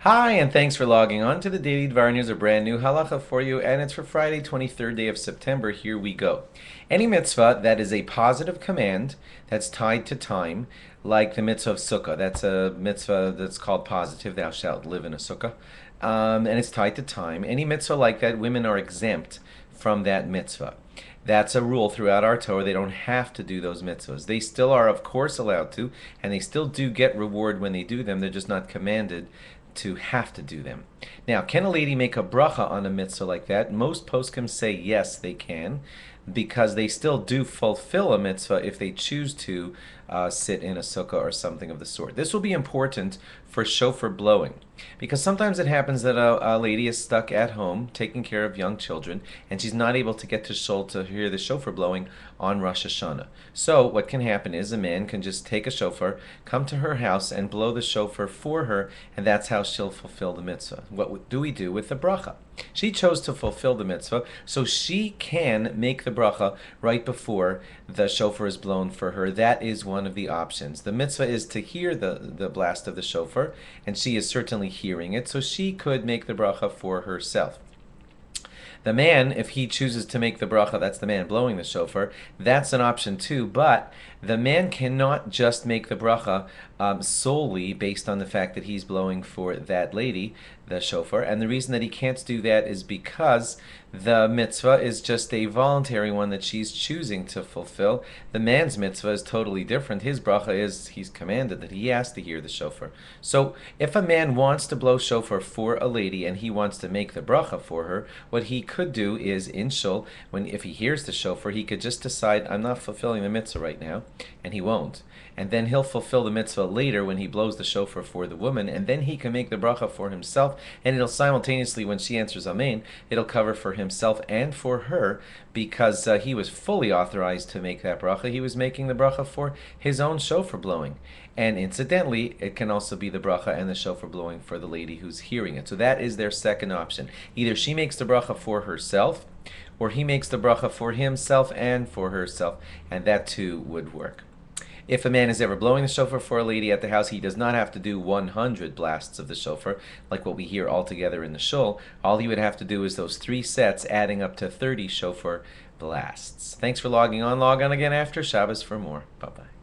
Hi, and thanks for logging on to the Daily Dvar News, a brand new halacha for you, and it's for Friday, 23rd day of September. Here we go. Any mitzvah that is a positive command that's tied to time, like the mitzvah of sukkah, that's a mitzvah that's called positive, thou shalt live in a sukkah, and it's tied to time. Any mitzvah like that, women are exempt from that mitzvah. That's a rule throughout our Torah. They don't have to do those mitzvahs. They still are, of course, allowed to, and they still do get reward when they do them. They're just not commanded to have to do them. Now, can a lady make a bracha on a mitzvah like that? Most poskim say yes, they can, because they still do fulfill a mitzvah if they choose to sit in a sukkah or something of the sort. This will be important for shofar blowing, because sometimes it happens that a lady is stuck at home taking care of young children, and she's not able to get to shul to hear the shofar blowing on Rosh Hashanah. So what can happen is a man can just take a shofar, come to her house, and blow the shofar for her, and that's how she'll fulfill the mitzvah. What do we do with the bracha? She chose to fulfill the mitzvah, so she can make the bracha right before the shofar is blown for her. That is one of the options. The mitzvah is to hear the blast of the shofar, and she is certainly hearing it, so she could make the bracha for herself. The man, if he chooses to make the bracha, that's the man blowing the shofar, that's an option too, but the man cannot just make the bracha solely based on the fact that he's blowing for that lady, the shofar, and the reason that he can't do that is because the mitzvah is just a voluntary one that she's choosing to fulfill. The man's mitzvah is totally different. His bracha is, he's commanded that he has to hear the shofar. So if a man wants to blow shofar for a lady and he wants to make the bracha for her, what he could do is in shul, if he hears the shofar, he could just decide, I'm not fulfilling the mitzvah right now, and he won't. And then he'll fulfill the mitzvah later when he blows the shofar for the woman, and then he can make the bracha for himself, and it'll simultaneously, when she answers Amen, it'll cover for himself and for her, because he was fully authorized to make that bracha. He was making the bracha for his own shofar blowing. And incidentally, it can also be the bracha and the shofar blowing for the lady who's hearing it. So that is their second option. Either she makes the bracha for herself, or he makes the bracha for himself and for herself, and that too would work. If a man is ever blowing the shofar for a lady at the house, he does not have to do 100 blasts of the shofar, like what we hear all together in the shul. All he would have to do is those 3 sets, adding up to 30 shofar blasts. Thanks for logging on. Log on again after Shabbos for more. Bye-bye.